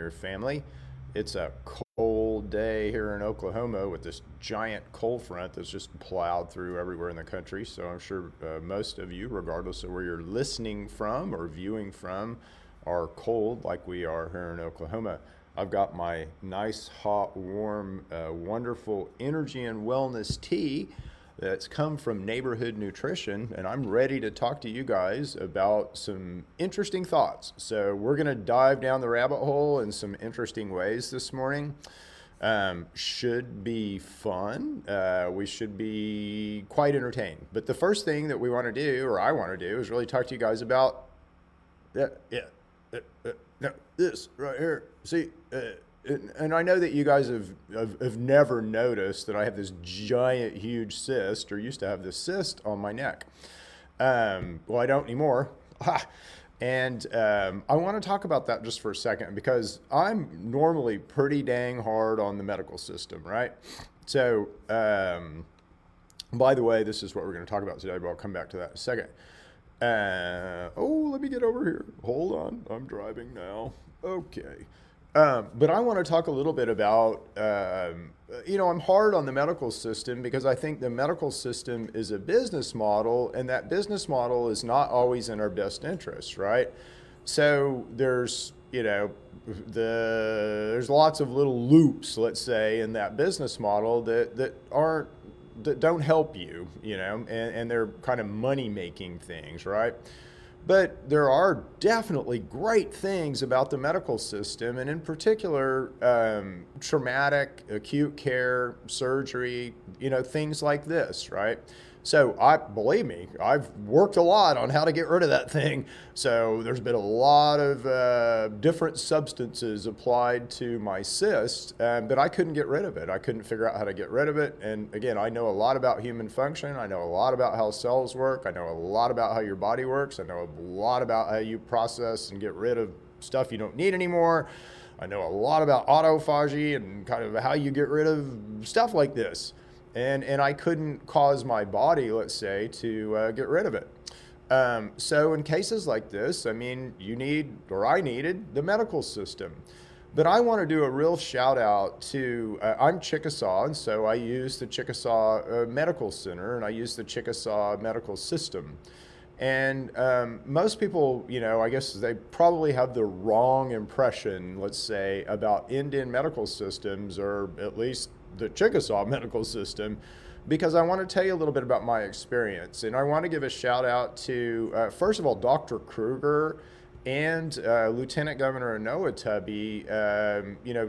your family. It's a cold day here in Oklahoma with this giant cold front that's just plowed through everywhere in the country. So I'm sure most of you, regardless of where you're listening from or viewing from, are cold like we are here in Oklahoma. I've got my nice, hot, warm, wonderful energy and wellness tea that's come from Neighborhood Nutrition, and I'm ready to talk to you guys about some interesting thoughts. So we're going to dive down the rabbit hole in some interesting ways this morning. Should be fun. We should be quite entertained. But the first thing that we want to do, or I want to do, is really talk to you guys about no, this right here. See, and I know that you guys have never noticed that I have this giant, huge cyst, or used to have this cyst on my neck. Well, I don't anymore. And I want to talk about that just for a second because I'm normally pretty dang hard on the medical system, right? So, by the way, this is what we're going to talk about today, but I'll come back to that in a second. Let me get over here. Hold on. I'm driving now. Okay. But I want to talk a little bit about, I'm hard on the medical system because I think the medical system is a business model, and that business model is not always in our best interest, right? So there's lots of little loops, let's say, in that business model that don't help you, and they're kind of money-making things, right? But there are definitely great things about the medical system, and in particular, traumatic, acute care, surgery, things like this, right? So believe me, I've worked a lot on how to get rid of that thing. So there's been a lot of different substances applied to my cyst, but I couldn't get rid of it. I couldn't figure out how to get rid of it. And again, I know a lot about human function. I know a lot about how cells work. I know a lot about how your body works. I know a lot about how you process and get rid of stuff you don't need anymore. I know a lot about autophagy and kind of how you get rid of stuff like this. And I couldn't cause my body, let's say, to get rid of it. So in cases like this, I needed the medical system. But I want to do a real shout out to, I'm Chickasaw, and so I use the Chickasaw Medical Center, and I use the Chickasaw Medical System. And most people, I guess they probably have the wrong impression, let's say, about Indian medical systems, or at least the Chickasaw medical system, because I want to tell you a little bit about my experience. And I want to give a shout out to, first of all, Dr. Kruger and Lieutenant Governor Anoa Tubby.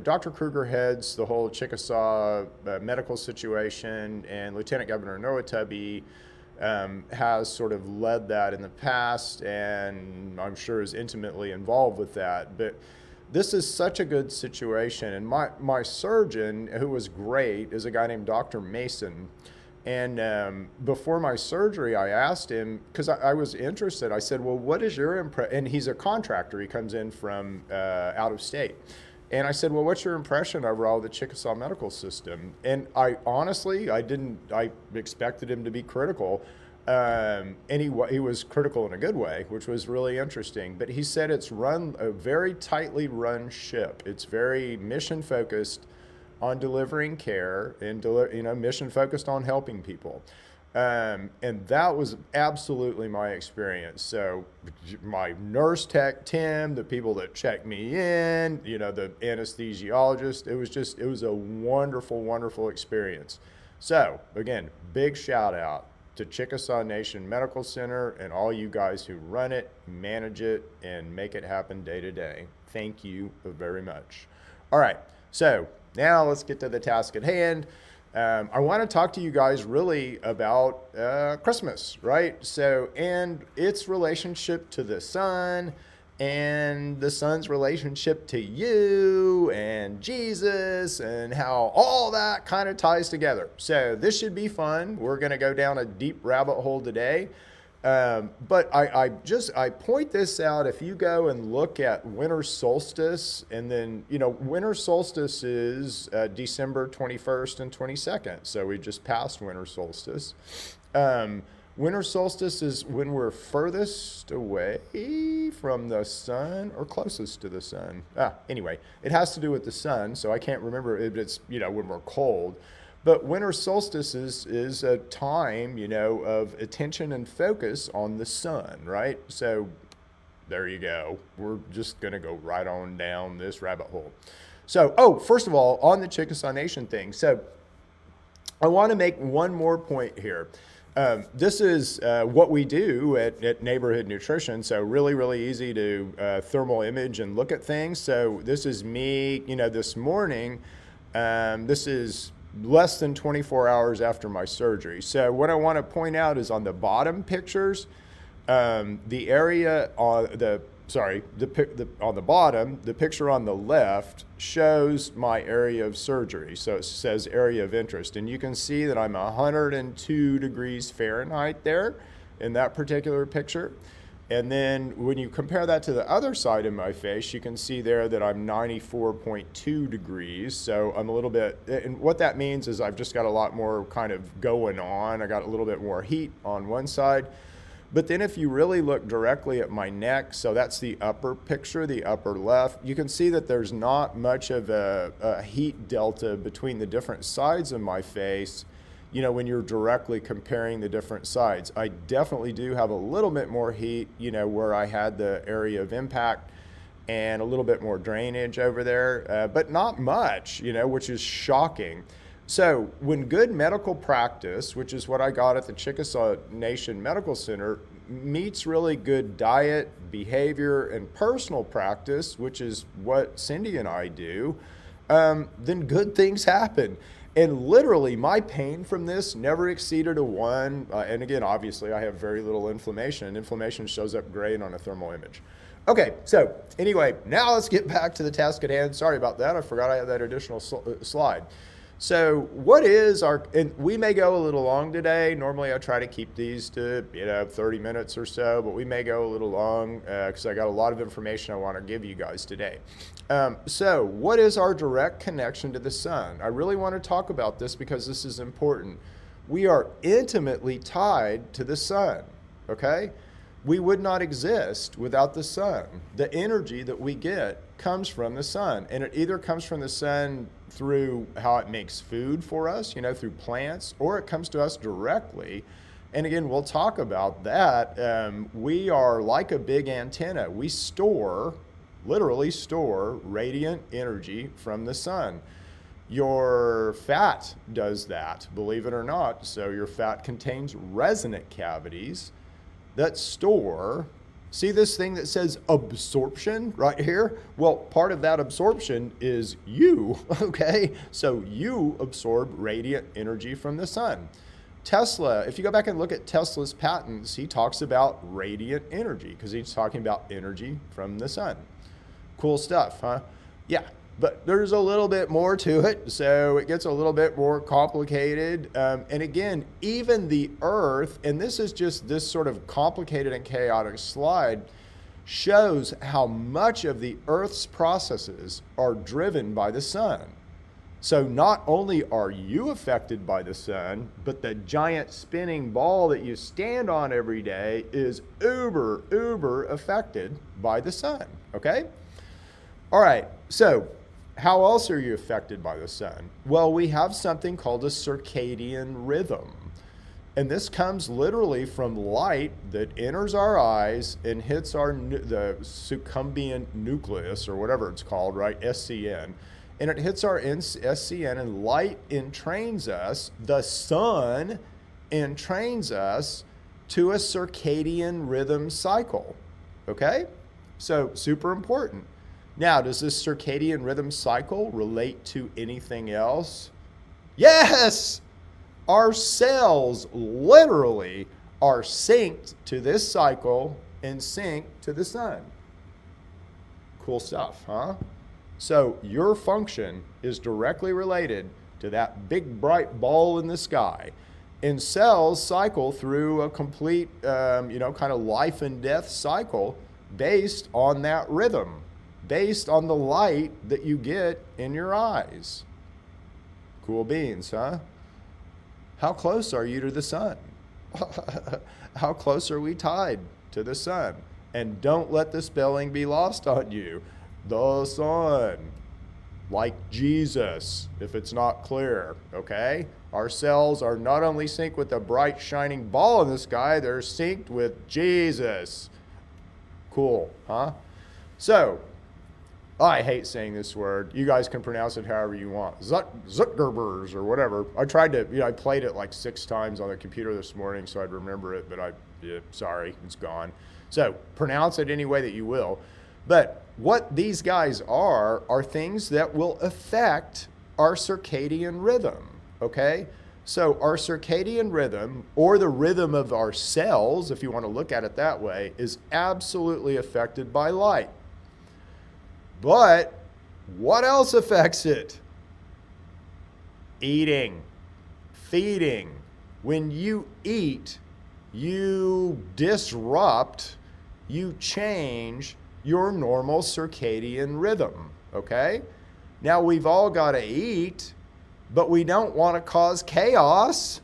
Dr. Kruger heads the whole Chickasaw medical situation, and Lieutenant Governor Anoa Tubby has sort of led that in the past, and I'm sure is intimately involved with that. But this is such a good situation. And my surgeon, who was great, is a guy named Dr. Mason. And before my surgery, I asked him, because I was interested, I said, well, what is your impression? And he's a contractor. He comes in from out of state. And I said, well, what's your impression overall of the Chickasaw medical system? And I expected him to be critical. And he was critical in a good way, which was really interesting. But he said it's run a very tightly run ship. It's very mission focused on delivering care and mission focused on helping people. And that was absolutely my experience. So my nurse tech, Tim, the people that checked me in, the anesthesiologist, it was a wonderful, wonderful experience. So again, big shout out to Chickasaw Nation Medical Center and all you guys who run it, manage it, and make it happen day to day. Thank you very much. All right, so now let's get to the task at hand. I want to talk to you guys really about Christmas, right? So, and its relationship to the sun, and the sun's relationship to you and Jesus, and how all that kind of ties together. So this should be fun. We're going to go down a deep rabbit hole today. But I point this out. If you go and look at winter solstice, and then, winter solstice is December 21st and 22nd. So we just passed winter solstice. Winter solstice is when we're furthest away from the sun or closest to the sun. Anyway, it has to do with the sun, so I can't remember if it's, when we're cold. But winter solstice is a time, of attention and focus on the sun, right? So there you go. We're just going to go right on down this rabbit hole. So, first of all, on the Chickasaw Nation thing. So I want to make one more point here. This is what we do at Neighborhood Nutrition. So really, really easy to thermal image and look at things. So this is me, this morning. This is less than 24 hours after my surgery. So what I want to point out is on the bottom pictures, the area on on the bottom, the picture on the left shows my area of surgery. So it says area of interest. And you can see that I'm 102 degrees Fahrenheit there in that particular picture. And then when you compare that to the other side of my face, you can see there that I'm 94.2 degrees. So I'm a little bit, and what that means is I've just got a lot more kind of going on. I got a little bit more heat on one side. But then if you really look directly at my neck, so that's the upper picture, the upper left, you can see that there's not much of a heat delta between the different sides of my face, when you're directly comparing the different sides. I definitely do have a little bit more heat, where I had the area of impact and a little bit more drainage over there, but not much, which is shocking. So when good medical practice, which is what I got at the Chickasaw Nation Medical Center, meets really good diet, behavior, and personal practice, which is what Cindy and I do, then good things happen. And literally, my pain from this never exceeded a 1. And again, obviously, I have very little inflammation. Inflammation shows up great on a thermal image. Okay, so anyway, now let's get back to the task at hand. Sorry about that. I forgot I had that additional slide. So what is and we may go a little long today. Normally I try to keep these to, 30 minutes or so, but we may go a little long because I got a lot of information I want to give you guys today. So what is our direct connection to the sun? I really want to talk about this because this is important. We are intimately tied to the sun, okay? We would not exist without the sun. The energy that we get comes from the sun, and it either comes from the sun through how it makes food for us, through plants, or it comes to us directly. And again, we'll talk about that. We are like a big antenna. We literally store radiant energy from the sun. Your fat does that, believe it or not. So your fat contains resonant cavities that store, see this thing that says absorption right here? Well, part of that absorption is you, okay? So you absorb radiant energy from the sun. Tesla, if you go back and look at Tesla's patents, he talks about radiant energy because he's talking about energy from the sun. Cool stuff, huh? Yeah. But there's a little bit more to it, so it gets a little bit more complicated. And again, even the Earth, and this is just this sort of complicated and chaotic slide, shows how much of the Earth's processes are driven by the sun. So not only are you affected by the sun, but the giant spinning ball that you stand on every day is uber affected by the sun, okay? All right, so how else are you affected by the sun? Well, we have something called a circadian rhythm. And this comes literally from light that enters our eyes and hits the subcumbient nucleus, or whatever it's called, right? SCN. And it hits our SCN, and light entrains us, the sun entrains us to a circadian rhythm cycle, okay? So super important. Now, does this circadian rhythm cycle relate to anything else? Yes! Our cells literally are synced to this cycle and synced to the sun. Cool stuff, huh? So your function is directly related to that big bright ball in the sky. And cells cycle through a complete, kind of life and death cycle based on that rhythm, based on the light that you get in your eyes. Cool beans, huh? How close are you to the sun? How close are we tied to the sun? And don't let the spelling be lost on you. The sun, like Jesus, if it's not clear, okay? Our cells are not only synced with the bright shining ball in the sky, they're synced with Jesus. Cool, huh? So, I hate saying this word. You guys can pronounce it however you want. Zuckerbergs or whatever. I tried to, I played it like 6 times on the computer this morning so I'd remember it, but sorry, it's gone. So pronounce it any way that you will. But what these guys are things that will affect our circadian rhythm, okay? So our circadian rhythm, or the rhythm of our cells, if you want to look at it that way, is absolutely affected by light. But what else affects it? Eating, feeding. When you eat, you disrupt, you change your normal circadian rhythm, okay? Now we've all got to eat, but we don't want to cause chaos.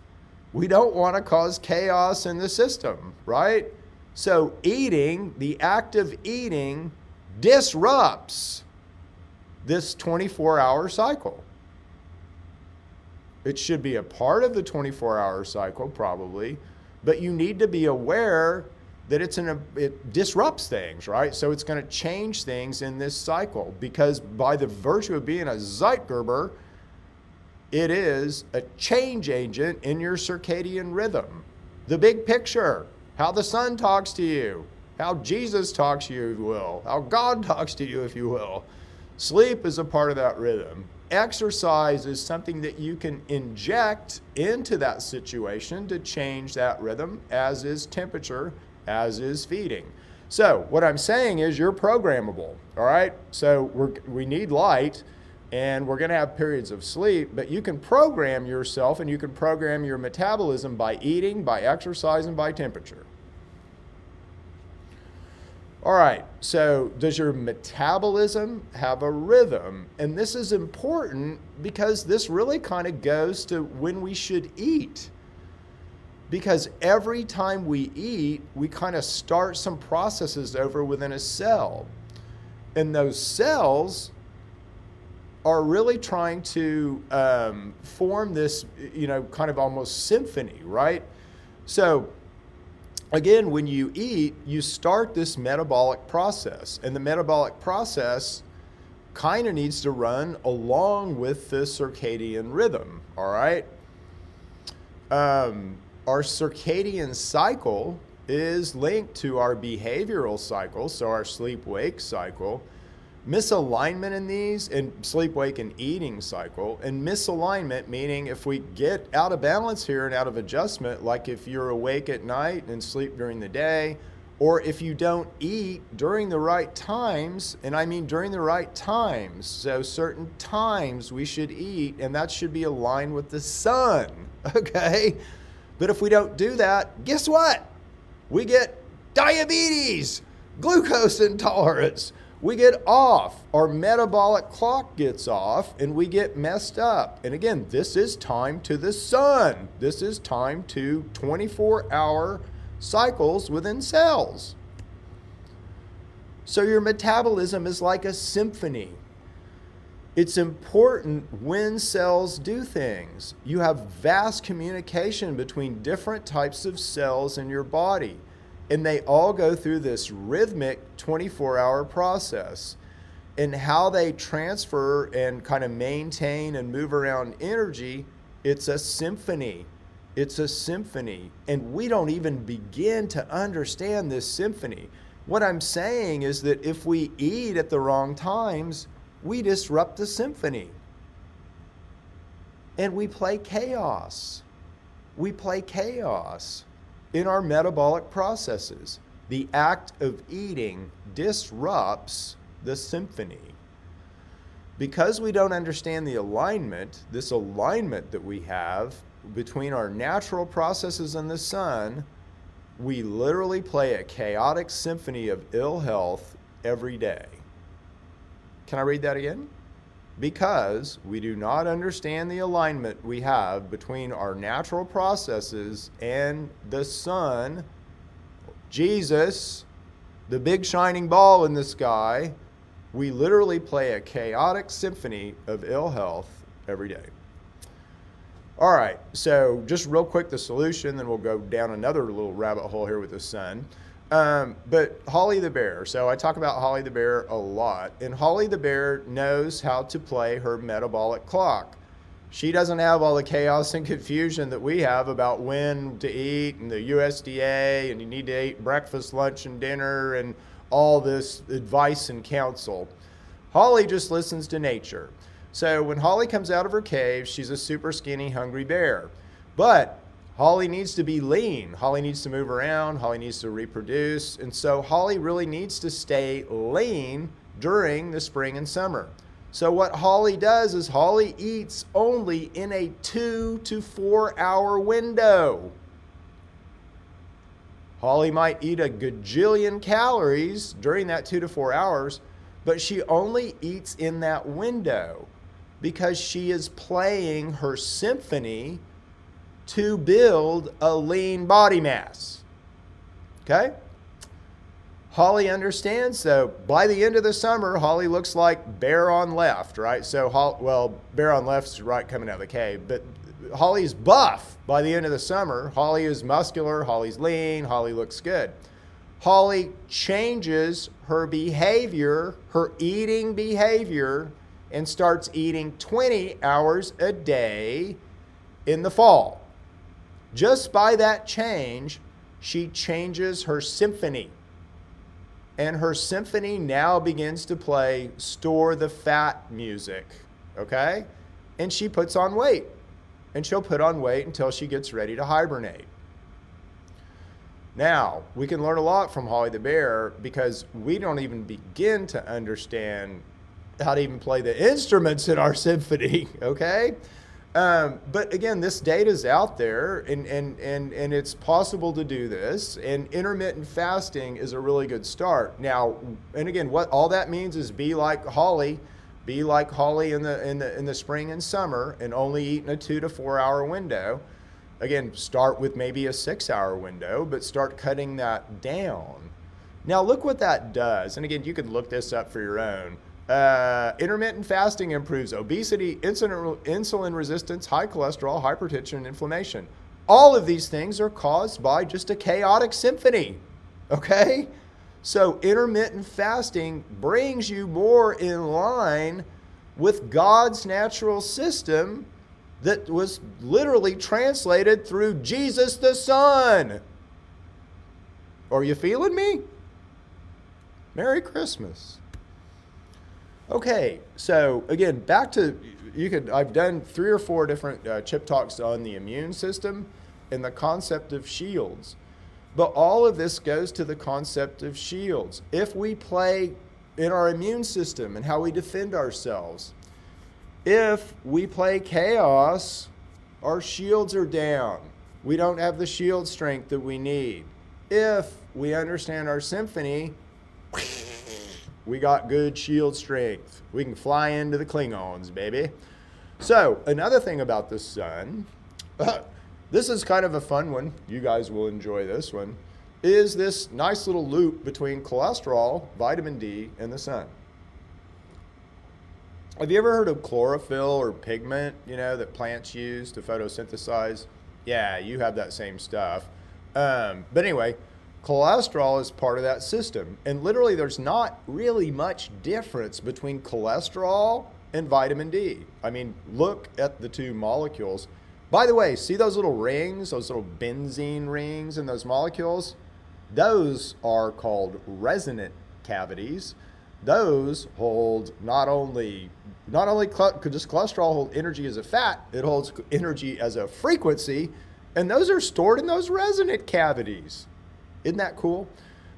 We don't want to cause chaos in the system, right? So eating, the act of eating, disrupts this 24-hour cycle. It should be a part of the 24-hour cycle, probably, but you need to be aware that it disrupts things, right? So it's going to change things in this cycle, because by the virtue of being a Zeitgeber, it is a change agent in your circadian rhythm. The big picture, how the sun talks to you, how Jesus talks to you, if you will, how God talks to you, if you will. Sleep is a part of that rhythm. Exercise is something that you can inject into that situation to change that rhythm, as is temperature, as is feeding. So what I'm saying is you're programmable, all right? So we need light, and we're going to have periods of sleep, but you can program yourself and you can program your metabolism by eating, by exercise, and by temperature. All right, so does your metabolism have a rhythm? And this is important because this really kind of goes to when we should eat. Because every time we eat, we kind of start some processes over within a cell. And those cells are really trying to form this, kind of almost symphony, right? So again, when you eat, you start this metabolic process, and the metabolic process kind of needs to run along with the circadian rhythm, all right? Our circadian cycle is linked to our behavioral cycle, so our sleep-wake cycle. Misalignment in these, in sleep-wake and eating cycle, and misalignment meaning if we get out of balance here and out of adjustment, like if you're awake at night and sleep during the day, or if you don't eat during the right times, and I mean during the right times, so certain times we should eat, and that should be aligned with the sun, okay? But if we don't do that, guess what? We get diabetes, glucose intolerance. We get off, our metabolic clock gets off, and we get messed up. And again, this is time to the sun. This is time to 24-hour cycles within cells. So your metabolism is like a symphony. It's important when cells do things. You have vast communication between different types of cells in your body. And they all go through this rhythmic 24-hour process. And how they transfer and kind of maintain and move around energy, it's a symphony. It's a symphony. And we don't even begin to understand this symphony. What I'm saying is that if we eat at the wrong times, we disrupt the symphony. And we play chaos. We play chaos in our metabolic processes. The act of eating disrupts the symphony. Because we don't understand the alignment, this alignment that we have between our natural processes and the sun, we literally play a chaotic symphony of ill health every day. Can I read that again? because we do not understand the alignment we have between our natural processes and the sun, Jesus, the big shining ball in the sky. We literally play a chaotic symphony of ill health every day. All right, so just real quick, the solution, then we'll go down another little rabbit hole here with the sun. But Holly the bear. So I talk about Holly the bear a lot, and Holly the bear knows how to play her metabolic clock. She doesn't have all the chaos and confusion that we have about when to eat and the USDA and you need to eat breakfast, lunch, and dinner and all this advice and counsel. Holly just listens to nature. So when Holly comes out of her cave, she's a super skinny, hungry bear. But Holly needs to be lean. Holly needs to move around. Holly needs to reproduce. And so Holly really needs to stay lean during the spring and summer. So what Holly does is Holly eats only in a 2 to 4 hour window. Holly might eat a gajillion calories during that 2 to 4 hours, but she only eats in that window because she is playing her symphony to build a lean body mass. Okay? Holly understands, so by the end of the summer, Holly looks like bear on left, right? So, bear on left is right coming out of the cave, but Holly's buff by the end of the summer. Holly is muscular, Holly's lean, Holly looks good. Holly changes her behavior, her eating behavior, and starts eating 20 hours a day in the fall. Just by that change, she changes her symphony. And her symphony now begins to play store the fat music, okay? And she puts on weight. And she'll put on weight until she gets ready to hibernate. Now, we can learn a lot from Holly the bear because we don't even begin to understand how to even play the instruments in our symphony, okay? But again, this data is out there, and it's possible to do this, and intermittent fasting is a really good start. Now, and again, what all that means is be like Holly in the spring and summer, and only eat in a 2 to 4 hour window. Again, start with maybe a 6 hour window, but start cutting that down. Now, look what that does, and again, you can look this up for your own. Intermittent fasting improves obesity, insulin resistance, high cholesterol, hypertension, and inflammation. All of these things are caused by just a chaotic symphony, okay? So intermittent fasting brings you more in line with God's natural system that was literally translated through Jesus the Son. Are you feeling me? Merry Christmas. Okay, so again, back to, I've done 3 or 4 different chip talks on the immune system and the concept of shields. But all of this goes to the concept of shields. If we play in our immune system and how we defend ourselves, if we play chaos, our shields are down. We don't have the shield strength that we need. If we understand our symphony, we got good shield strength. We can fly into the Klingons, baby. So, another thing about the sun, this is kind of a fun one. You guys will enjoy this one. Is this nice little loop between cholesterol, vitamin D, and the sun. Have you ever heard of chlorophyll or pigment, that plants use to photosynthesize? Yeah, you have that same stuff. But anyway, cholesterol is part of that system. And literally there's not really much difference between cholesterol and vitamin D. I mean, look at the 2 molecules. By the way, see those little rings, those little benzene rings in those molecules? Those are called resonant cavities. Those hold not only does cholesterol hold energy as a fat, it holds energy as a frequency, and those are stored in those resonant cavities. Isn't that cool?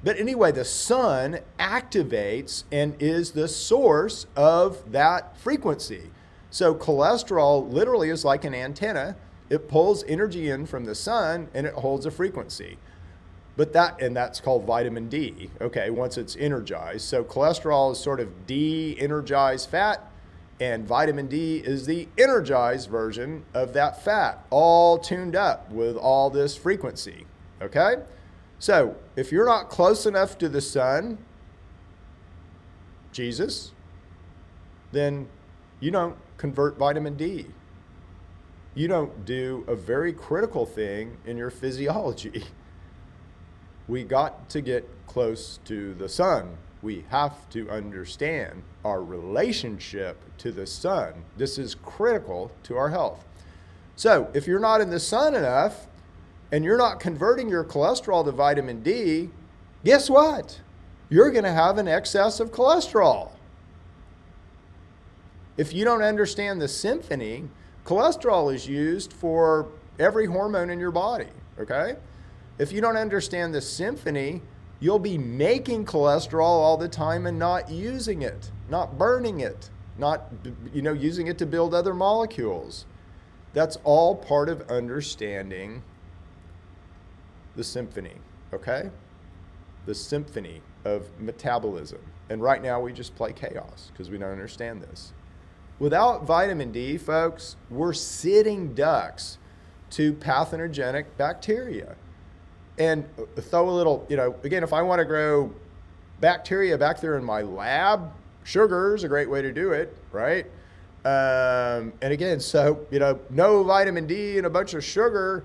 But anyway, the sun activates and is the source of that frequency. So cholesterol literally is like an antenna. It pulls energy in from the sun and it holds a frequency. And that's called vitamin D, okay, once it's energized. So cholesterol is sort of de-energized fat, And vitamin D is the energized version of that fat, all tuned up with all this frequency. Okay? So if you're not close enough to the sun, Jesus, then you don't convert vitamin D. You don't do a very critical thing in your physiology. We got to get close to the sun. We have to understand our relationship to the sun. This is critical to our health. So if you're not in the sun enough and you're not converting your cholesterol to vitamin D, guess what? You're going to have an excess of cholesterol. If you don't understand the symphony, cholesterol is used for every hormone in your body, okay? If you don't understand the symphony, you'll be making cholesterol all the time and not using it, not burning it, not using it to build other molecules. That's all part of understanding the symphony, okay? The symphony of metabolism. And right now we just play chaos because we don't understand this. Without vitamin D, folks, we're sitting ducks to pathogenic bacteria. And throw a little, again, if I want to grow bacteria back there in my lab, sugar is a great way to do it, right? And again, so, no vitamin D and a bunch of sugar,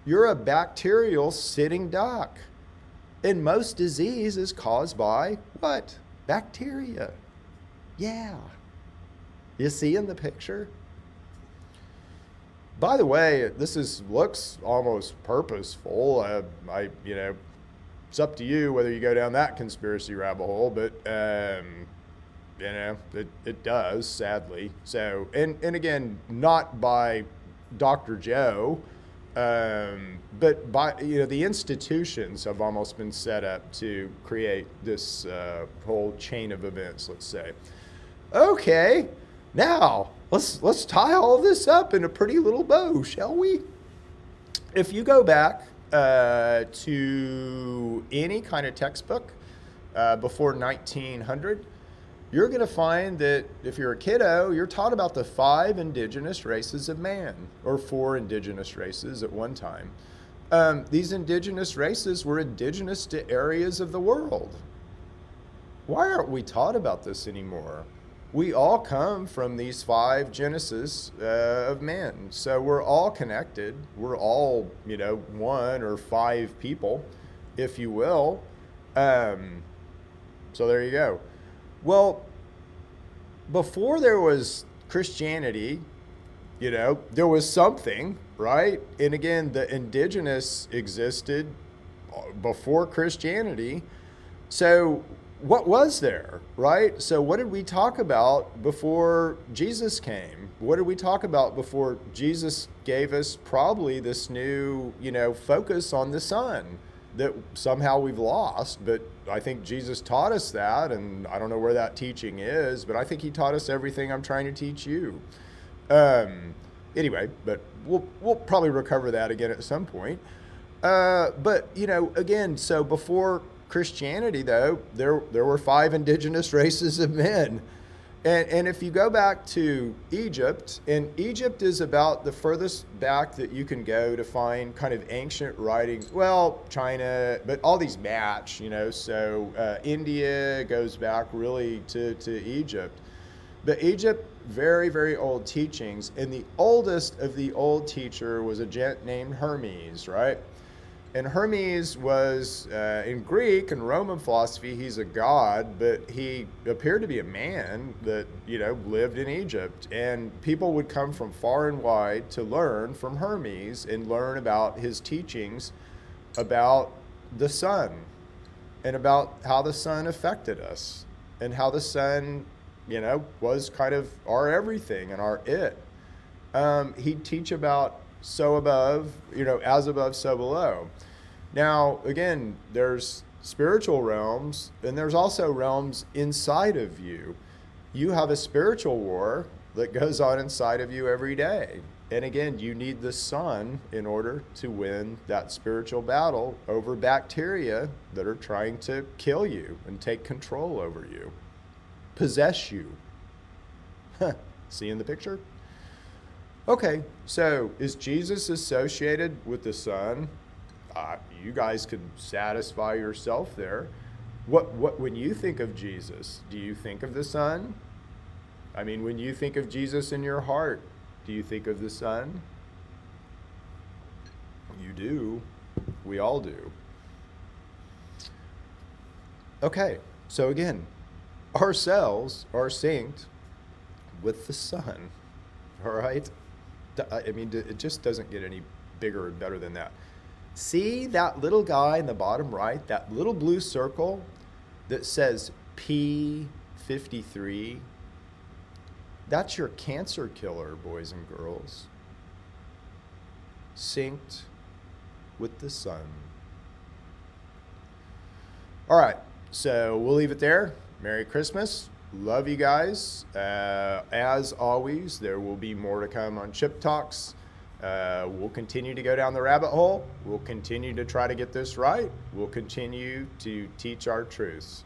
you're a bacterial sitting duck. And most disease is caused by what? Bacteria. Yeah. You see in the picture? By the way, this looks almost purposeful. It's up to you whether you go down that conspiracy rabbit hole, but it does, sadly. So, and again, not by Dr. Joe, but by the institutions have almost been set up to create this whole chain of events. Let's say, okay, now. Let's tie all this up in a pretty little bow, shall we? If you go back to any kind of textbook before 1900, you're going to find that if you're a kiddo, you're taught about the 5 indigenous races of man, or 4 indigenous races at one time. These indigenous races were indigenous to areas of the world. Why aren't we taught about this anymore? We all come from these 5 genesis of men. So we're all connected. We're all, 1 or 5 people, if you will. So there you go. Well, before there was Christianity, there was something, right? And again, the indigenous existed before Christianity. So what was there, right? So what did we talk about before Jesus came? What did we talk about before Jesus gave us probably this new, focus on the sun that somehow we've lost? But I think Jesus taught us that, and I don't know where that teaching is, but I think he taught us everything I'm trying to teach you. Anyway, but we'll probably recover that again at some point. But, again, so before Christianity, though, there were 5 indigenous races of men. And if you go back to Egypt, and Egypt is about the furthest back that you can go to find kind of ancient writings. Well, China, but all these match, so India goes back really to Egypt. But Egypt, very, very old teachings. And the oldest of the old teacher was a gent named Hermes, right? And Hermes was, in Greek and Roman philosophy, he's a god, but he appeared to be a man that, lived in Egypt. And people would come from far and wide to learn from Hermes and learn about his teachings about the sun and about how the sun affected us and how the sun, was kind of our everything and our it. He'd teach about so above, as above, so below. Now, again, there's spiritual realms, and there's also realms inside of you. You have a spiritual war that goes on inside of you every day. And again, you need the sun in order to win that spiritual battle over bacteria that are trying to kill you and take control over you, possess you. Seeing the picture? Okay, so is Jesus associated with the Son? You guys can satisfy yourself there. When you think of Jesus, do you think of the Son? I mean, when you think of Jesus in your heart, do you think of the Son? You do. We all do. Okay, so again, our cells are synced with the Son. All right? I mean, it just doesn't get any bigger and better than that. See that little guy in the bottom right, that little blue circle that says P53? That's your cancer killer, boys and girls. Synced with the Son. All right, so we'll leave it there. Merry Christmas. Love you guys. As always, there will be more to come on Chip Talks. We'll continue to go down the rabbit hole. We'll continue to try to get this right. We'll continue to teach our truths.